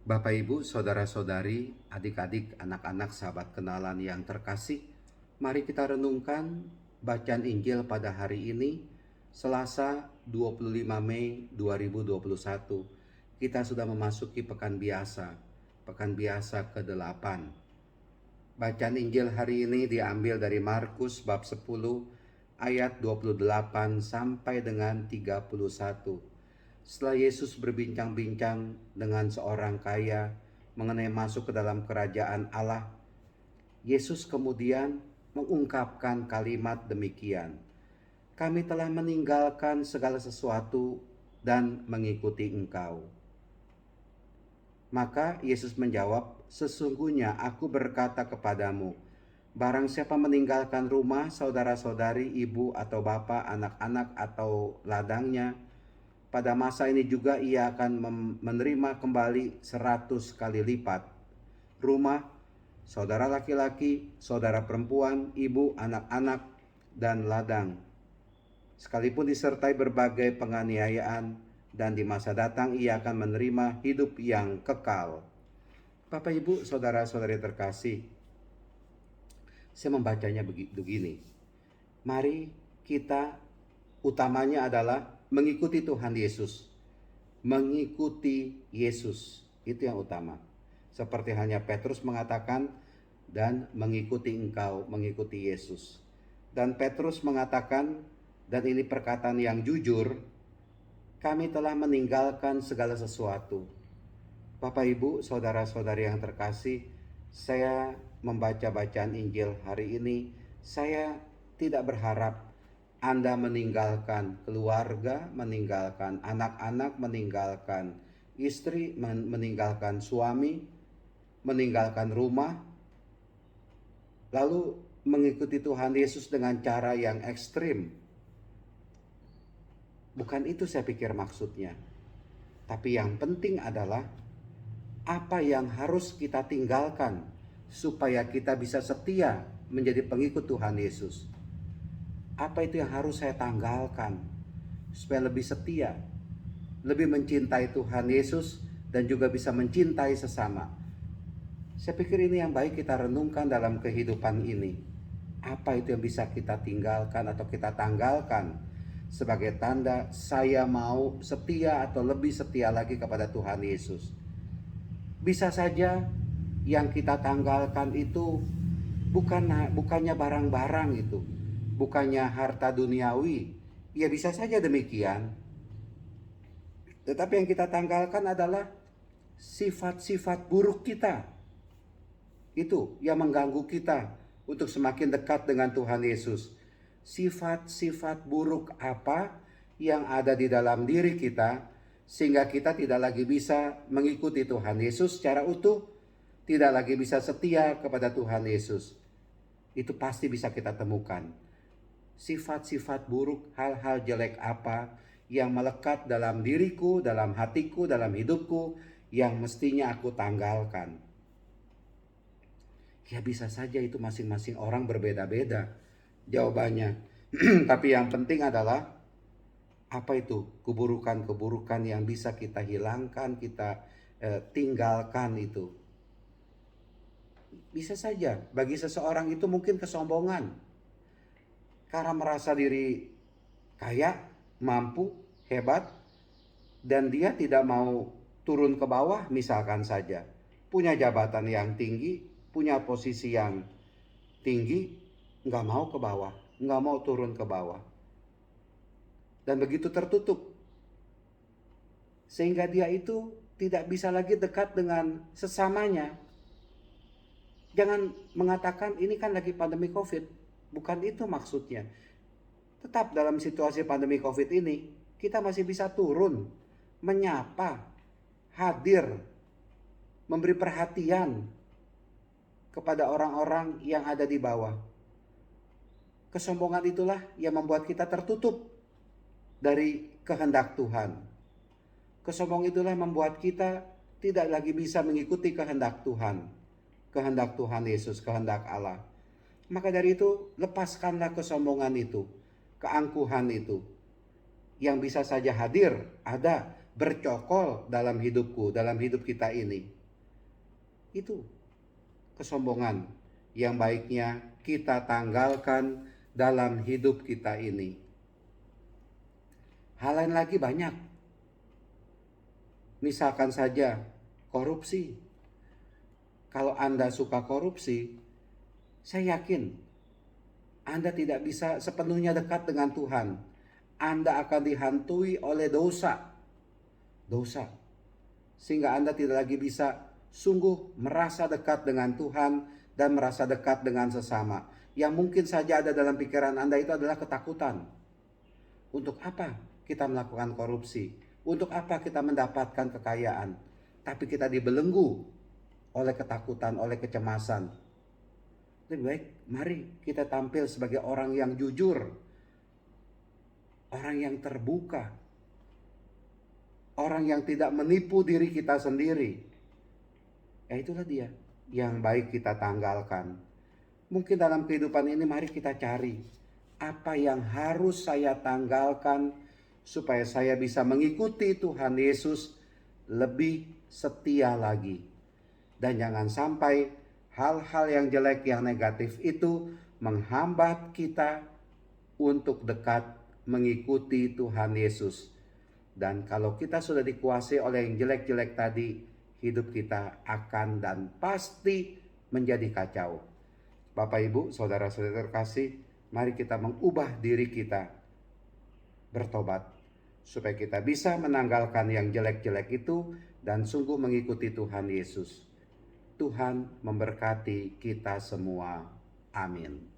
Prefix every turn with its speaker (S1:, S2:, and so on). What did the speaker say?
S1: Bapak, Ibu, saudara-saudari, adik-adik, anak-anak, sahabat kenalan yang terkasih, mari kita renungkan bacaan Injil pada hari ini, Selasa 25 Mei 2021. Kita sudah memasuki pekan biasa ke-8. Bacaan Injil hari ini diambil dari Markus bab 10 ayat 28 sampai dengan 31. Setelah Yesus berbincang-bincang dengan seorang kaya mengenai masuk ke dalam kerajaan Allah, Yesus kemudian mengungkapkan kalimat demikian, "Kami telah meninggalkan segala sesuatu dan mengikuti Engkau." Maka Yesus menjawab, "Sesungguhnya aku berkata kepadamu, barang siapa meninggalkan rumah, saudara-saudari, ibu atau bapak, anak-anak atau ladangnya, pada masa ini juga ia akan menerima kembali 100 kali lipat. Rumah, saudara laki-laki, saudara perempuan, ibu, anak-anak, dan ladang. Sekalipun disertai berbagai penganiayaan, dan di masa datang ia akan menerima hidup yang kekal." Bapak, Ibu, saudara-saudari terkasih, saya membacanya begini. Mari kita utamanya adalah mengikuti Tuhan Yesus. Mengikuti Yesus, itu yang utama. Seperti halnya Petrus mengatakan, dan mengikuti Engkau, mengikuti Yesus. Dan Petrus mengatakan, dan ini perkataan yang jujur, kami telah meninggalkan segala sesuatu. Bapak, Ibu, saudara-saudari yang terkasih, saya membaca bacaan Injil hari ini, saya tidak berharap Anda meninggalkan keluarga, meninggalkan anak-anak, meninggalkan istri, meninggalkan suami, meninggalkan rumah, lalu mengikuti Tuhan Yesus dengan cara yang ekstrim. Bukan itu saya pikir maksudnya. Tapi yang penting adalah apa yang harus kita tinggalkan supaya kita bisa setia menjadi pengikut Tuhan Yesus. Apa itu yang harus saya tanggalkan supaya lebih setia, lebih mencintai Tuhan Yesus, dan juga bisa mencintai sesama. Saya pikir ini yang baik kita renungkan dalam kehidupan ini. Apa itu yang bisa kita tinggalkan atau kita tanggalkan sebagai tanda saya mau setia atau lebih setia lagi kepada Tuhan Yesus. Bisa saja yang kita tanggalkan itu bukannya barang-barang itu, bukannya harta duniawi. Ya bisa saja demikian. Tetapi yang kita tanggalkan adalah sifat-sifat buruk kita. Itu yang mengganggu kita untuk semakin dekat dengan Tuhan Yesus. Sifat-sifat buruk apa yang ada di dalam diri kita sehingga kita tidak lagi bisa mengikuti Tuhan Yesus secara utuh, tidak lagi bisa setia kepada Tuhan Yesus. Itu pasti bisa kita temukan. Sifat-sifat buruk, hal-hal jelek apa yang melekat dalam diriku, dalam hatiku, dalam hidupku yang mestinya aku tanggalkan. Ya bisa saja itu masing-masing orang berbeda-beda jawabannya. Tapi yang penting adalah apa itu keburukan-keburukan yang bisa kita hilangkan, kita tinggalkan itu. Bisa saja bagi seseorang itu mungkin kesombongan. Karena merasa diri kaya, mampu, hebat, dan dia tidak mau turun ke bawah misalkan saja. Punya jabatan yang tinggi, punya posisi yang tinggi, nggak mau ke bawah, nggak mau turun ke bawah. Dan begitu tertutup. Sehingga dia itu tidak bisa lagi dekat dengan sesamanya. Jangan mengatakan ini kan lagi pandemi COVID. Bukan itu maksudnya. Tetap dalam situasi pandemi COVID ini, kita masih bisa turun, menyapa, hadir, memberi perhatian kepada orang-orang yang ada di bawah. Kesombongan itulah yang membuat kita tertutup dari kehendak Tuhan. Kesombongan itulah yang membuat kita tidak lagi bisa mengikuti kehendak Tuhan. Kehendak Tuhan Yesus, kehendak Allah. Maka dari itu, lepaskanlah kesombongan itu, keangkuhan itu. Yang bisa saja hadir, ada, bercokol dalam hidupku, dalam hidup kita ini. Itu kesombongan yang baiknya kita tanggalkan dalam hidup kita ini. Hal lain lagi banyak. Misalkan saja korupsi. Kalau Anda suka korupsi, saya yakin Anda tidak bisa sepenuhnya dekat dengan Tuhan. Anda akan dihantui oleh dosa. Sehingga Anda tidak lagi bisa sungguh merasa dekat dengan Tuhan dan merasa dekat dengan sesama. Yang mungkin saja ada dalam pikiran Anda itu adalah ketakutan. Untuk apa kita melakukan korupsi? Untuk apa kita mendapatkan kekayaan? Tapi kita dibelenggu oleh ketakutan, oleh kecemasan. Lebih baik mari kita tampil sebagai orang yang jujur, orang yang terbuka, orang yang tidak menipu diri kita sendiri. Ya itulah dia yang baik kita tanggalkan. Mungkin dalam kehidupan ini mari kita cari apa yang harus saya tanggalkan supaya saya bisa mengikuti Tuhan Yesus lebih setia lagi. Dan jangan sampai hal-hal yang jelek, yang negatif itu menghambat kita untuk dekat mengikuti Tuhan Yesus. Dan kalau kita sudah dikuasai oleh yang jelek-jelek tadi, hidup kita akan dan pasti menjadi kacau. Bapak Ibu, saudara-saudara terkasih, mari kita mengubah diri kita, bertobat, supaya kita bisa menanggalkan yang jelek-jelek itu dan sungguh mengikuti Tuhan Yesus. Tuhan memberkati kita semua. Amin.